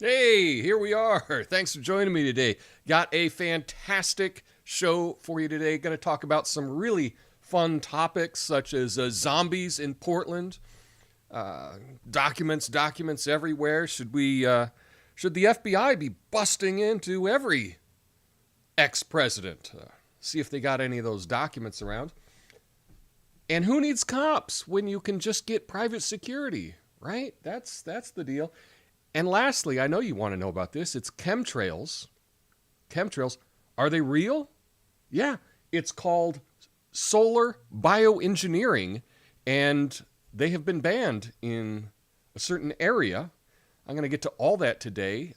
Hey, here we are. Thanks for joining me today. Got a fantastic show for you today. Going to talk about some really fun topics such as zombies in Portland, documents everywhere. Should the FBI be busting into every ex-president? See if they got any of those documents around. And who needs cops when you can just get private security, right? That's the deal. And lastly, I know you want to know about this. It's chemtrails. Chemtrails, are they real? Yeah, it's called solar bioengineering, and they have been banned in a certain area. I'm going to get to all that today.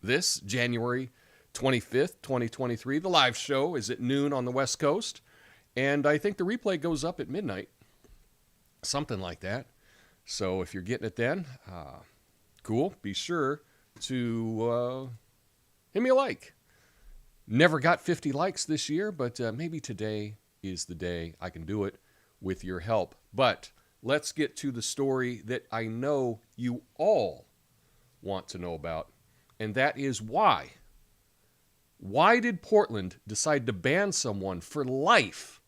This January 25th, 2023. The live show is at noon on the West Coast, and I think the replay goes up at midnight, something like that. So if you're getting it then, cool. Be sure to hit me a like. Never got 50 likes this year, but maybe today is the day I can do it with your help. But let's get to the story that I know you all want to know about, and that is why. Why did Portland decide to ban someone for life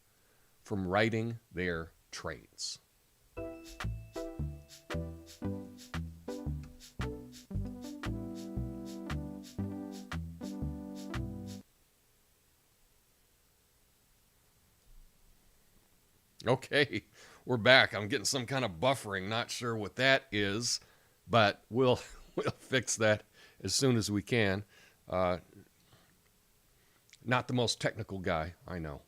from riding their trains? Okay, we're back. I'm getting some kind of buffering. Not sure what that is, but we'll fix that as soon as we can. Not the most technical guy, I know,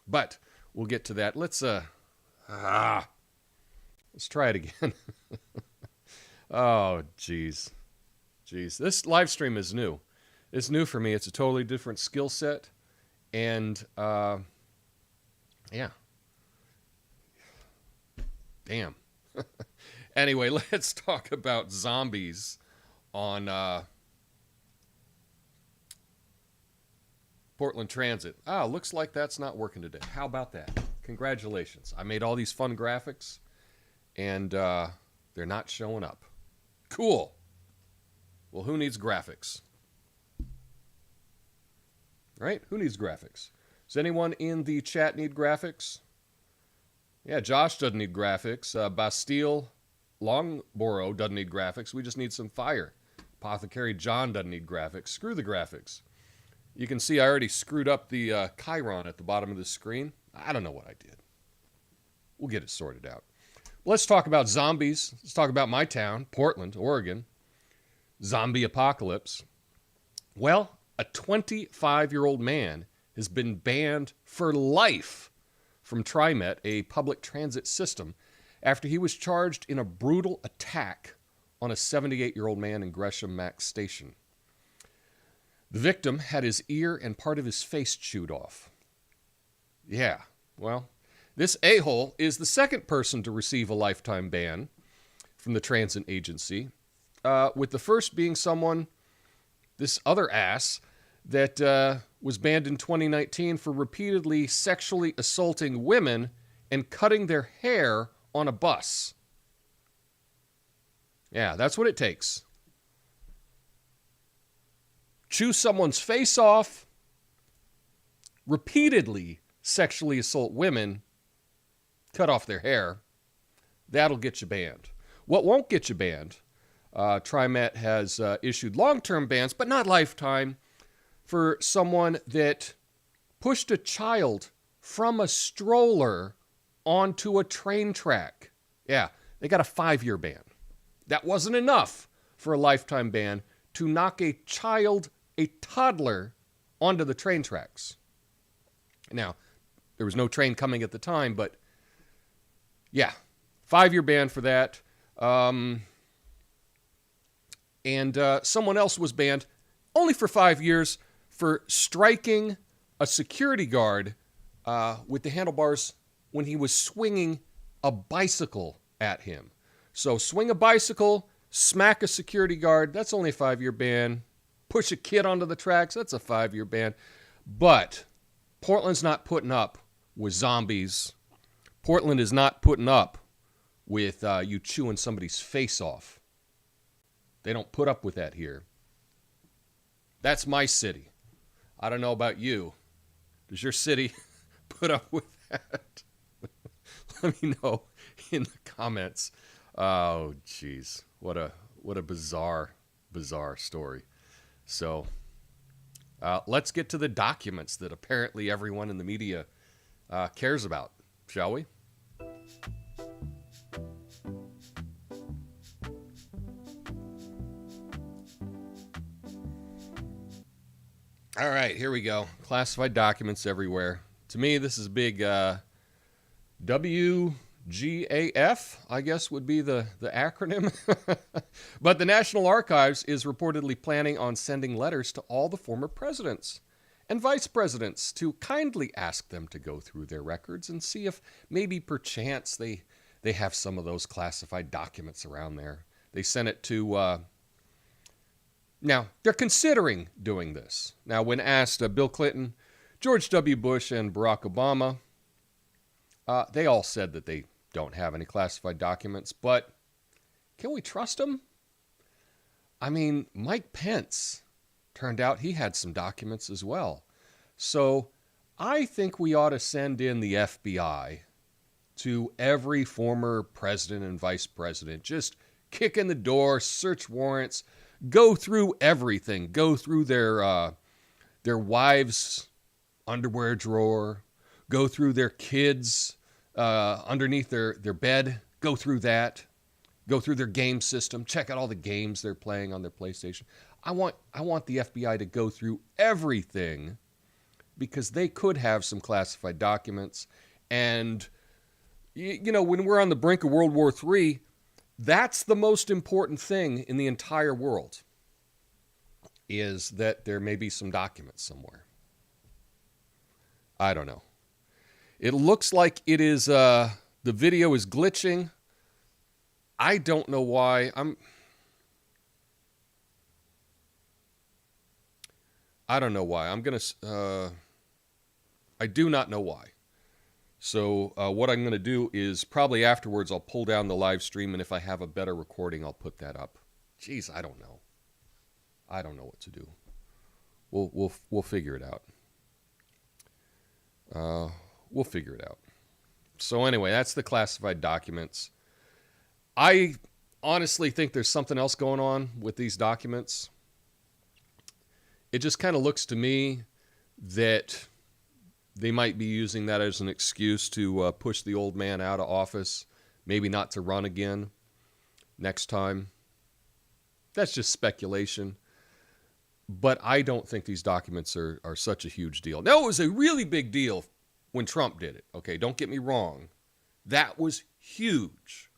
but we'll get to that. Let's try it again. Oh, geez. This live stream is new. It's new for me. It's a totally different skill set, and yeah. Damn. Anyway, let's talk about zombies on Portland Transit. Looks like that's not working today. How about that? Congratulations. I made all these fun graphics, and they're not showing up. Cool. Well, who needs graphics? Right? Who needs graphics? Does anyone in the chat need graphics? Yeah, Josh doesn't need graphics. Bastille Longborough doesn't need graphics. We just need some fire. Apothecary John doesn't need graphics. Screw the graphics. You can see I already screwed up the chyron at the bottom of the screen. I don't know what I did. We'll get it sorted out. Let's talk about zombies. Let's talk about my town, Portland, Oregon. Zombie apocalypse. Well, a 25-year-old man has been banned for life from TriMet, a public transit system, after he was charged in a brutal attack on a 78-year-old man in Gresham Max Station. The victim had his ear and part of his face chewed off. Yeah, well, this a-hole is the second person to receive a lifetime ban from the transit agency, with the first being someone, this other ass, that was banned in 2019 for repeatedly sexually assaulting women and cutting their hair on a bus. Yeah, that's what it takes. Chew someone's face off, repeatedly sexually assault women, cut off their hair. That'll get you banned. What won't get you banned? TriMet has issued long-term bans, but not lifetime, for someone that pushed a child from a stroller onto a train track. Yeah, they got a 5-year ban. That wasn't enough for a lifetime ban to knock a toddler, onto the train tracks. Now, there was no train coming at the time, but yeah, 5-year ban for that. And someone else was banned only for 5 years for striking a security guard with the handlebars when he was swinging a bicycle at him. So swing a bicycle, smack a security guard, that's only a 5-year ban. Push a kid onto the tracks, that's a 5-year ban. But Portland's not putting up with zombies. Portland is not putting up with you chewing somebody's face off. They don't put up with that here. That's my city. I don't know about you. Does your city put up with that? Let me know in the comments. Oh, geez. What a bizarre story. So let's get to the documents that apparently everyone in the media cares about, shall we? All right, here we go. Classified documents everywhere. To me, this is big WGAF, I guess would be the acronym. But the National Archives is reportedly planning on sending letters to all the former presidents and vice presidents to kindly ask them to go through their records and see if maybe perchance they have some of those classified documents around there. They sent it to... Now, they're considering doing this. Now, when asked, Bill Clinton, George W. Bush, and Barack Obama, they all said that they don't have any classified documents, but can we trust them? I mean, Mike Pence, turned out he had some documents as well. So I think we ought to send in the FBI to every former president and vice president. Just kick in the door, search warrants, go through everything. Go through their wives' underwear drawer. Go through their kids' underneath their bed. Go through that. Go through their game system. Check out all the games they're playing on their PlayStation. I want the FBI to go through everything because they could have some classified documents. And, you know, when we're on the brink of World War III, that's the most important thing in the entire world, is that there may be some documents somewhere. I don't know. It looks like it is, the video is glitching. I don't know why. I don't know why. I do not know why. So what I'm going to do is probably afterwards I'll pull down the live stream, and if I have a better recording, I'll put that up. Jeez, I don't know. I don't know what to do. We'll figure it out. We'll figure it out. So anyway, that's the classified documents. I honestly think there's something else going on with these documents. It just kind of looks to me that they might be using that as an excuse to push the old man out of office, maybe not to run again next time. That's just speculation. But I don't think these documents are such a huge deal. Now, it was a really big deal when Trump did it. Okay, don't get me wrong. That was huge.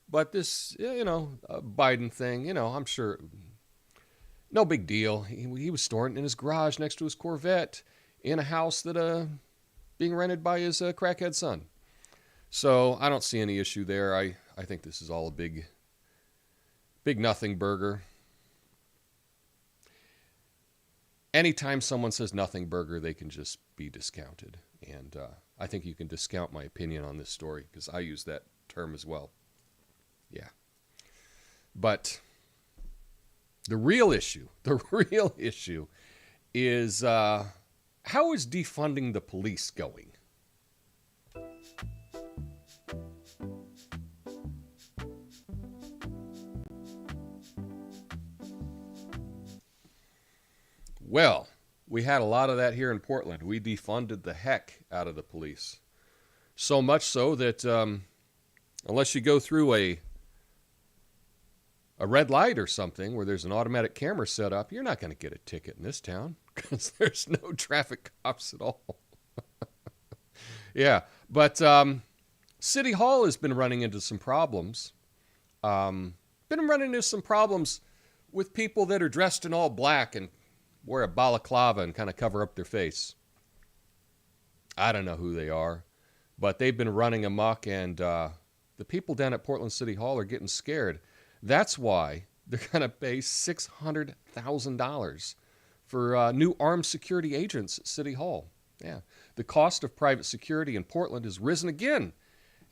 But this, Biden thing, I'm sure, no big deal. He was storing it in his garage next to his Corvette in a house that being rented by his crackhead son. So I don't see any issue there. I think this is all a big nothing burger. Anytime someone says nothing burger, they can just be discounted. And I think you can discount my opinion on this story because I use that term as well. Yeah. But the real issue is how is defunding the police going? Well, we had a lot of that here in Portland. We defunded the heck out of the police. So much so that unless you go through a red light or something where there's an automatic camera set up, you're not going to get a ticket in this town because there's no traffic cops at all. Yeah, but City Hall has been running into some problems. With people that are dressed in all black and wear a balaclava and kind of cover up their face. I don't know who they are, but they've been running amok, and the people down at Portland City Hall are getting scared. That's why they're going to pay $600,000 for new armed security agents at City Hall. Yeah, the cost of private security in Portland has risen again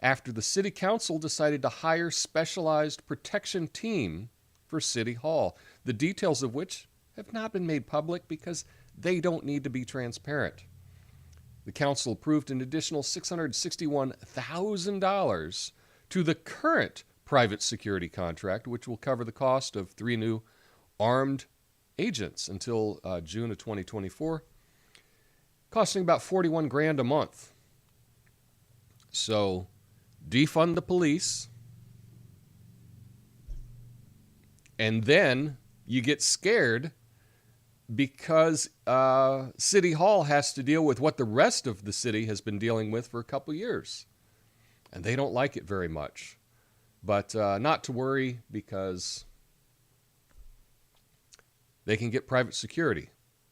after the city council decided to hire specialized protection team for City Hall, the details of which have not been made public because they don't need to be transparent. The council approved an additional $661,000 to the current private security contract, which will cover the cost of 3 new armed agents until June of 2024, costing about $41,000 a month. So, defund the police, and then you get scared because City Hall has to deal with what the rest of the city has been dealing with for a couple years. And they don't like it very much. But not to worry, because they can get private security.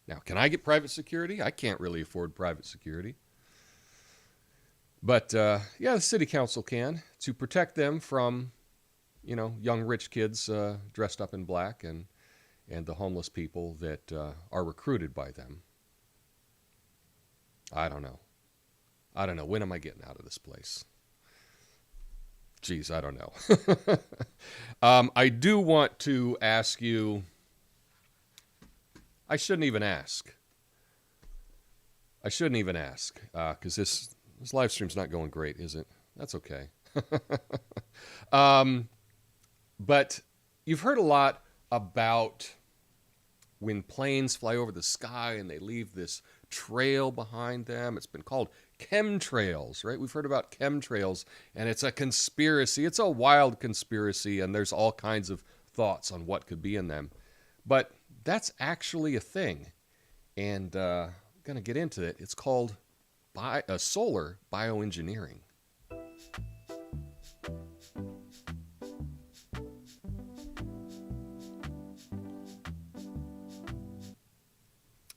Now, can I get private security? I can't really afford private security. But, yeah, the city council can, to protect them from, young rich kids dressed up in black and the homeless people that are recruited by them. I don't know. When am I getting out of this place? Geez, I don't know. I do want to ask you. I shouldn't even ask. Because this live stream's not going great, is it? That's okay. But you've heard a lot about when planes fly over the sky and they leave this trail behind them. It's been called chemtrails, right? We've heard about chemtrails, and it's a conspiracy. It's a wild conspiracy, and there's all kinds of thoughts on what could be in them. But that's actually a thing, and I'm going to get into it. It's called solar bioengineering.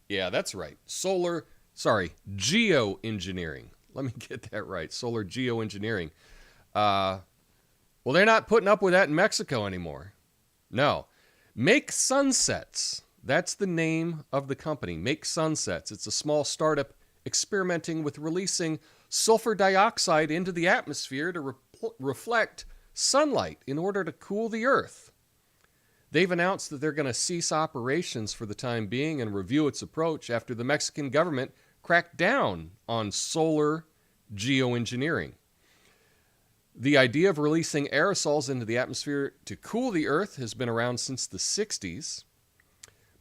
Yeah, that's right. Geoengineering. Let me get that right. Solar geoengineering. Well, they're not putting up with that in Mexico anymore. No. Make Sunsets. That's the name of the company. Make Sunsets. It's a small startup experimenting with releasing sulfur dioxide into the atmosphere to reflect sunlight in order to cool the earth. They've announced that they're going to cease operations for the time being and review its approach after the Mexican government cracked down on solar geoengineering. The idea of releasing aerosols into the atmosphere to cool the earth has been around since the 60s,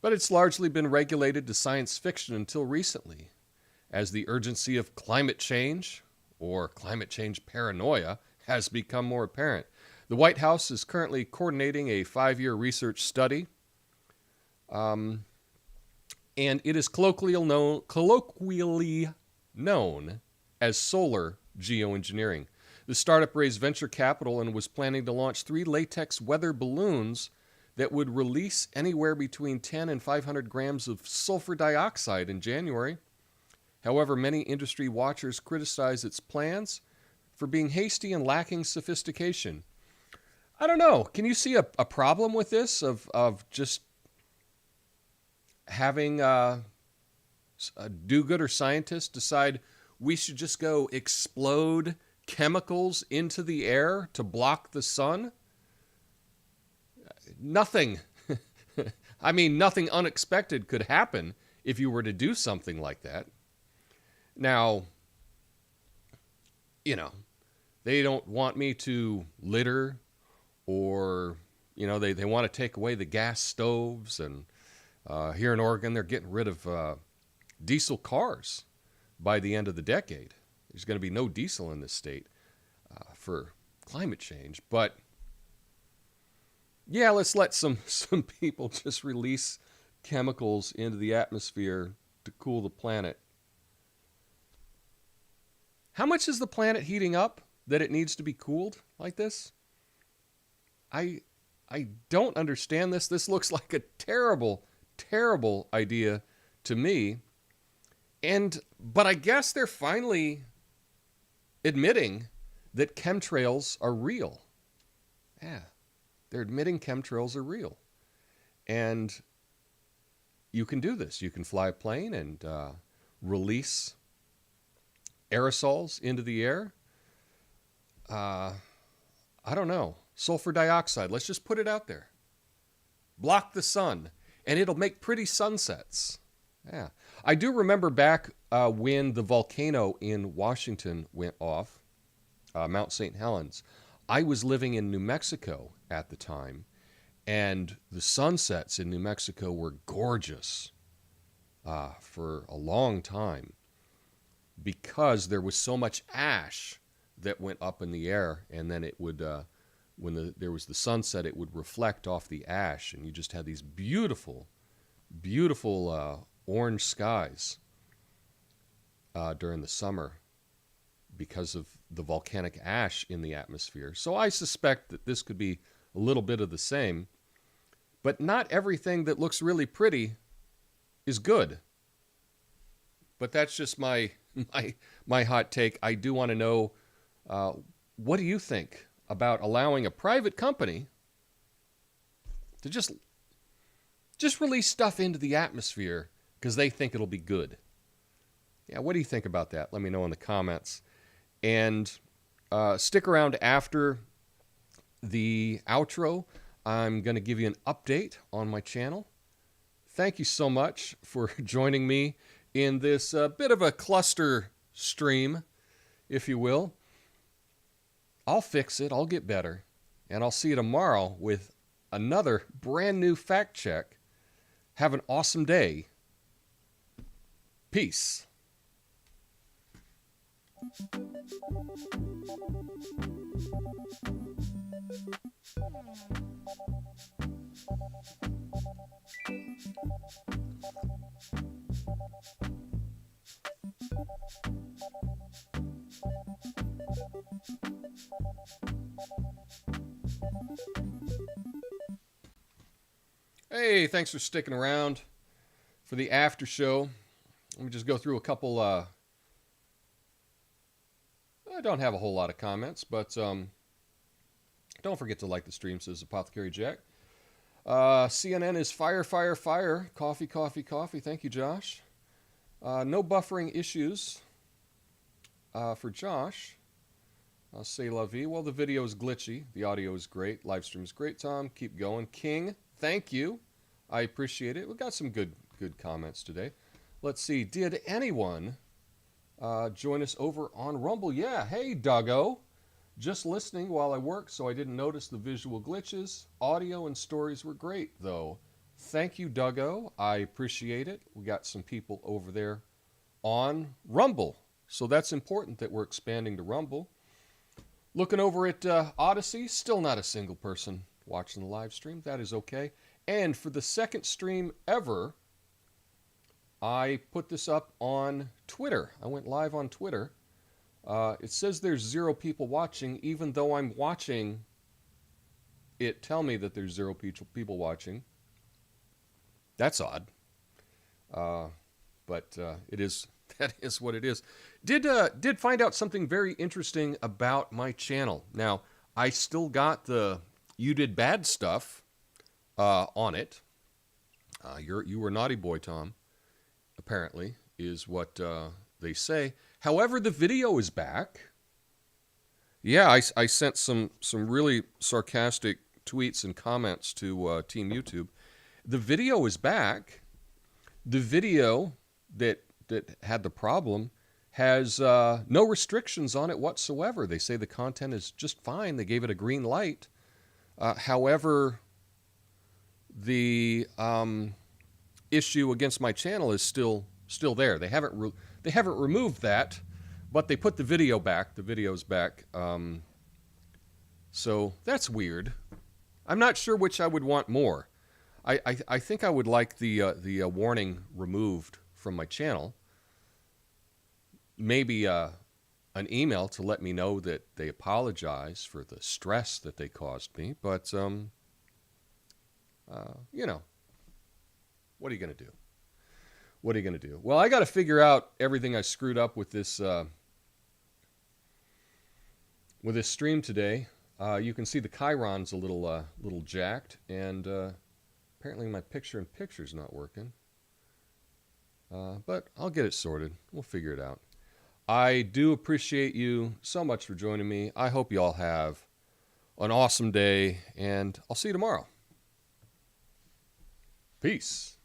but it's largely been regulated to science fiction until recently, as the urgency of climate change, or climate change paranoia, has become more apparent. The White House is currently coordinating a 5-year research study, and it is colloquially known as solar geoengineering. The startup raised venture capital and was planning to launch 3 latex weather balloons that would release anywhere between 10 and 500 grams of sulfur dioxide in January. However, many industry watchers criticize its plans for being hasty and lacking sophistication. I don't know. Can you see a problem with this, of just having a do-gooder scientist decide we should just go explode chemicals into the air to block the sun? Nothing. Nothing unexpected could happen if you were to do something like that. Now, they don't want me to litter, or, they want to take away the gas stoves. And here in Oregon, they're getting rid of diesel cars by the end of the decade. There's going to be no diesel in this state for climate change. But, yeah, let's let some people just release chemicals into the atmosphere to cool the planet. How much is the planet heating up that it needs to be cooled like this? I don't understand this. This looks like a terrible, terrible idea to me. But I guess they're finally admitting that chemtrails are real. Yeah, they're admitting chemtrails are real. And you can do this. You can fly a plane and release aerosols into the air. I don't know. Sulfur dioxide. Let's just put it out there. block the sun, and it'll make pretty sunsets. Yeah. I do remember back when the volcano in Washington went off, Mount St. Helens. I was living in New Mexico at the time, and the sunsets in New Mexico were gorgeous for a long time because there was so much ash that went up in the air, and then it would, when there was the sunset, it would reflect off the ash, and you just had these beautiful, beautiful orange skies during the summer because of the volcanic ash in the atmosphere. So I suspect that this could be a little bit of the same, but not everything that looks really pretty is good. But that's just my hot take. I do want to know, what do you think about allowing a private company to just release stuff into the atmosphere because they think it'll be good? Yeah, what do you think about that? Let me know in the comments. And stick around after the outro. I'm going to give you an update on my channel. Thank you so much for joining me in this bit of a cluster stream, if you will. I'll fix it. I'll get better. And I'll see you tomorrow with another brand new fact check. Have an awesome day. Peace. Hey, thanks for sticking around for the after show. Let me just go through a couple. I don't have a whole lot of comments, but don't forget to like the stream, says Apothecary Jack. CNN is fire, fire, fire. Coffee, coffee, coffee. Thank you, Josh. No buffering issues for Josh. Say la vie. Well, the video is glitchy. The audio is great. Live stream is great, Tom. Keep going. King, thank you. I appreciate it. We got some good comments today. Let's see. Did anyone join us over on Rumble? Yeah. Hey, Duggo. Just listening while I work, so I didn't notice the visual glitches. Audio and stories were great, though. Thank you, Duggo. I appreciate it. We got some people over there on Rumble, so that's important that we're expanding to Rumble. Looking over at Odyssey, still not a single person watching the live stream. That is okay. And for the second stream ever, I put this up on Twitter. I went live on Twitter. It says there's 0 people watching, even though I'm watching it tell me that there's 0 people watching. That's odd. But it is, that is what it is. Did find out something very interesting about my channel. Now, I still got the "you did bad" stuff on it. You were naughty boy, Tom, apparently, is what they say. However, the video is back. Yeah, I sent some really sarcastic tweets and comments to Team YouTube. The video is back. The video that had the problem has no restrictions on it whatsoever. They say the content is just fine. They gave it a green light. However, the issue against my channel is still there. They haven't removed that, but they put the video back. The video's back. So that's weird. I'm not sure which I would want more. I think I would like the warning removed from my channel. Maybe an email to let me know that they apologize for the stress that they caused me. But you know, what are you going to do? What are you going to do? Well, I got to figure out everything I screwed up with this stream today. You can see the Chiron's a little jacked, and apparently my picture-in-picture's not working. But I'll get it sorted. We'll figure it out. I do appreciate you so much for joining me. I hope you all have an awesome day, and I'll see you tomorrow. Peace.